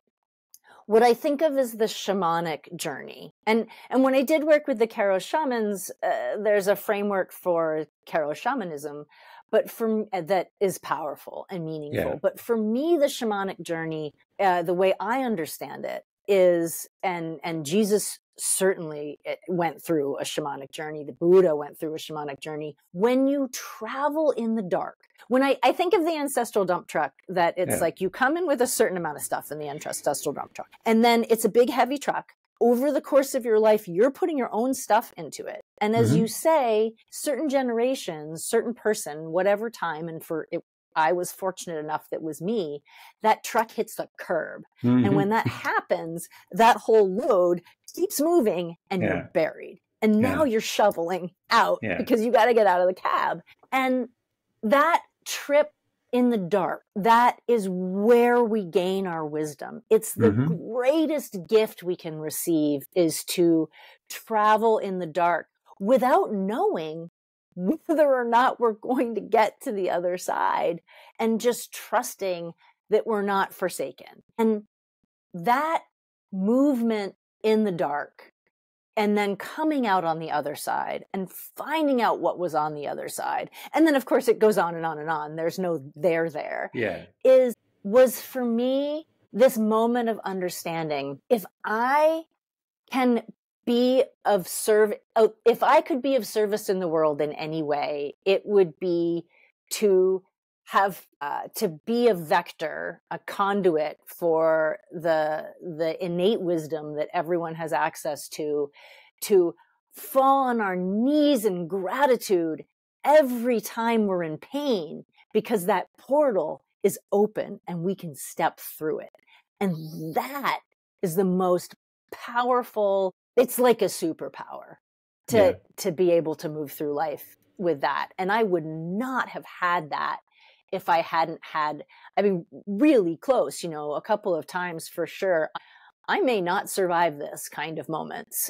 what I think of as the shamanic journey. And when I did work with the Karo shamans, there's a framework for Karo shamanism, but that is powerful and meaningful. Yeah. But for me, the shamanic journey, the way I understand it is, and Jesus certainly went through a shamanic journey. The Buddha went through a shamanic journey. When you travel in the dark, when I think of the ancestral dump truck, that it's like you come in with a certain amount of stuff in the ancestral dump truck, and then it's a big, heavy truck. Over the course of your life, you're putting your own stuff into it. And as you say, certain generations, certain person, whatever time, and I was fortunate enough that was me, that truck hits the curb. And when that happens, that whole load keeps moving and you're buried. And now you're shoveling out because you got to get out of the cab. And that trip in the dark, that is where we gain our wisdom. It's the greatest gift we can receive, is to travel in the dark without knowing whether or not we're going to get to the other side, and just trusting that we're not forsaken. And that movement in the dark, and then coming out on the other side and finding out what was on the other side. And then, of course, it goes on and on and on. There's no there. Was for me this moment of understanding. If I can be of service, if I could be of service in the world in any way, it would be to have to be a vector, a conduit for the innate wisdom that everyone has access to fall on our knees in gratitude every time we're in pain, because that portal is open and we can step through it. And that is the most powerful, it's like a superpower to be able to move through life with that. And I would not have had that if I hadn't had, I mean, really close, a couple of times for sure. I may not survive this kind of moments.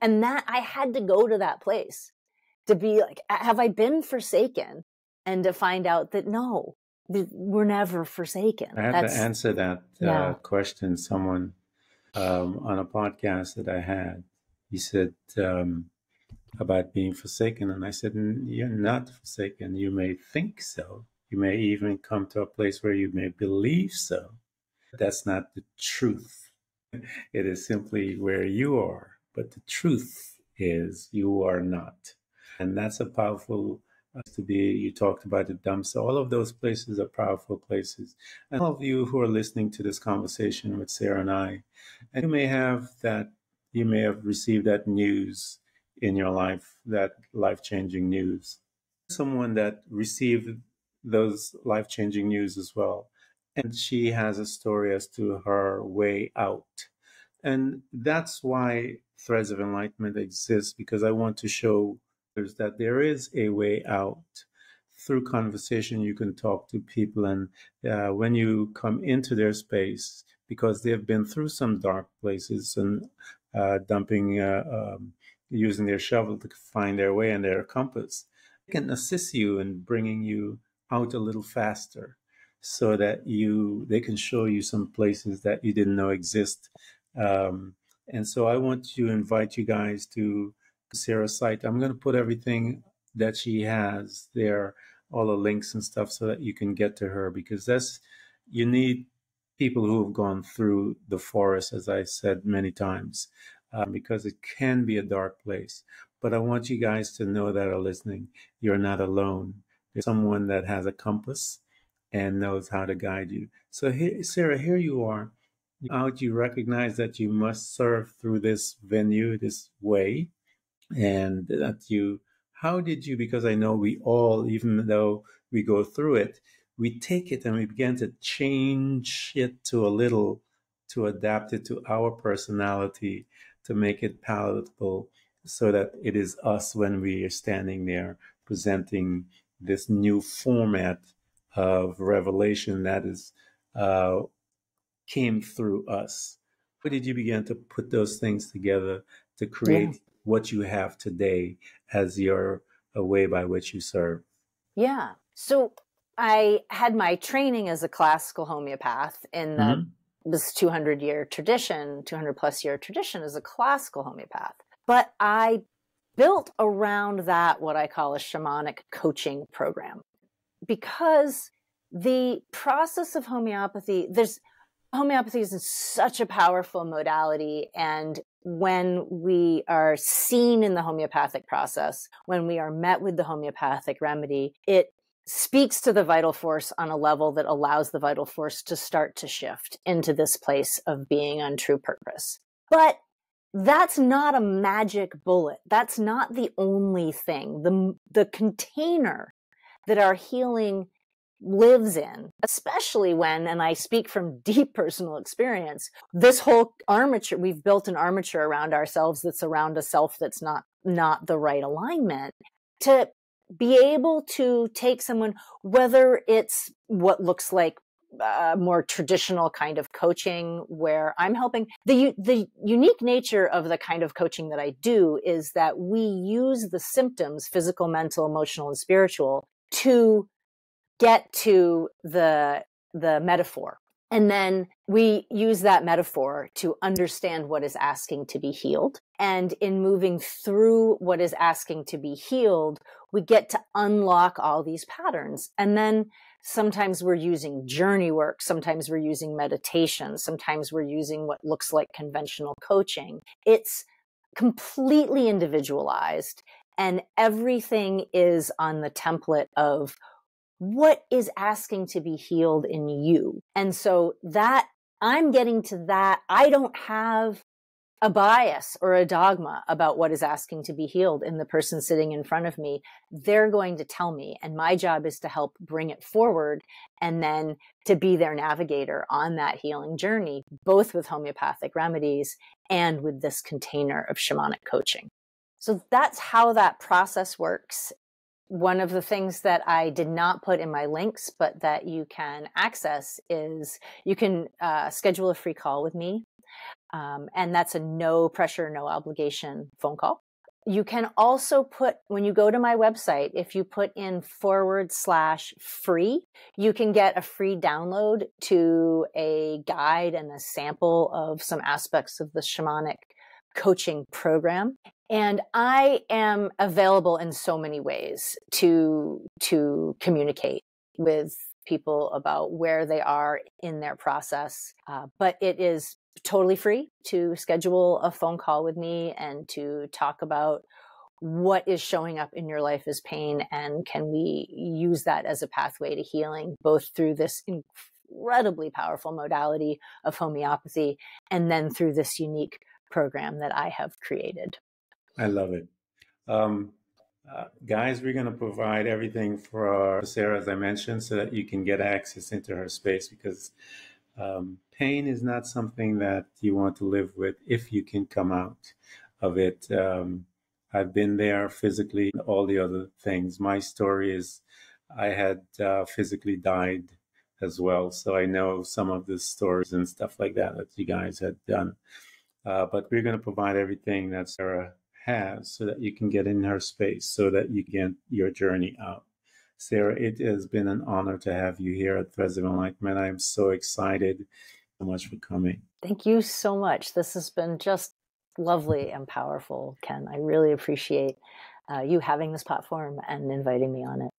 And that I had to go to that place to be like, have I been forsaken? And to find out that no, we're never forsaken. I had to answer that question. Someone on a podcast that I had, he said about being forsaken. And I said, you're not forsaken. You may think so. You may even come to a place where you may believe so. That's not the truth. It is simply where you are. But the truth is you are not. And that's a powerful to be. You talked about the dumps. All of those places are powerful places. And all of you who are listening to this conversation with Sarah and I, and you may have received that news in your life, that life-changing news. Someone that received those life-changing news as well. And she has a story as to her way out. And that's why Threads of Enlightenment exists, because I want to show that there is a way out. Through conversation, you can talk to people, and when you come into their space, because they've been through some dark places and using their shovel to find their way and their compass, they can assist you in bringing you out a little faster, so that they can show you some places that you didn't know exist. And so I want to invite you guys to Sarah's site. I'm going to put everything that she has there, all the links and stuff, so that you can get to her, because you need people who have gone through the forest, as I said many times, because it can be a dark place. But I want you guys to know that are listening, you're not alone. There's someone that has a compass and knows how to guide you. So Sarah, here you are. You recognize that you must serve through this venue, this way, and how did you, because I know we all, even though we go through it, we take it and we begin to change it to adapt it to our personality, to make it palatable, so that it is us when we are standing there presenting this new format of revelation that is came through us. How did you begin to put those things together to create what you have today as your way by which you serve? Yeah. So I had my training as a classical homeopath in this 200 plus year tradition as a classical homeopath. But I built around that what I call a shamanic coaching program, because the process of homeopathy is such a powerful modality. And when we are seen in the homeopathic process, when we are met with the homeopathic remedy, it speaks to the vital force on a level that allows the vital force to start to shift into this place of being on true purpose. But that's not a magic bullet. That's not the only thing. The container that our healing lives in, especially when, and I speak from deep personal experience, this whole armature, we've built an armature around ourselves that's around a self that's not the right alignment. To be able to take someone, whether it's what looks like more traditional kind of coaching where I'm helping, the unique nature of the kind of coaching that I do is that we use the symptoms, physical, mental, emotional, and spiritual, to get to the metaphor. And then we use that metaphor to understand what is asking to be healed. And in moving through what is asking to be healed, we get to unlock all these patterns. And then sometimes we're using journey work. Sometimes we're using meditation. Sometimes we're using what looks like conventional coaching. It's completely individualized, and everything is on the template of what is asking to be healed in you. And so that I'm getting to that. I don't have a bias or a dogma about what is asking to be healed in the person sitting in front of me. They're going to tell me, and my job is to help bring it forward and then to be their navigator on that healing journey, both with homeopathic remedies and with this container of shamanic coaching. So that's how that process works. One of the things that I did not put in my links, but that you can access, is you can schedule a free call with me. And that's a no pressure, no obligation phone call. You can also put, when you go to my website, if you put in /free, you can get a free download to a guide and a sample of some aspects of the shamanic coaching program. And I am available in so many ways to communicate with people about where they are in their process. But it is totally free to schedule a phone call with me and to talk about what is showing up in your life as pain, and can we use that as a pathway to healing, both through this incredibly powerful modality of homeopathy and then through this unique program that I have created. I love it. Guys, we're going to provide everything for Sarah, as I mentioned, so that you can get access into her space, because pain is not something that you want to live with if you can come out of it. I've been there physically, all the other things. My story is I had physically died as well. So I know some of the stories and stuff like that you guys had done. But we're going to provide everything that Sarah has so that you can get in her space, so that you get your journey out. Sarah, it has been an honor to have you here at Threads of Enlightenment. I am so excited. So much for coming. Thank you so much. This has been just lovely and powerful, Ken. I really appreciate you having this platform and inviting me on it.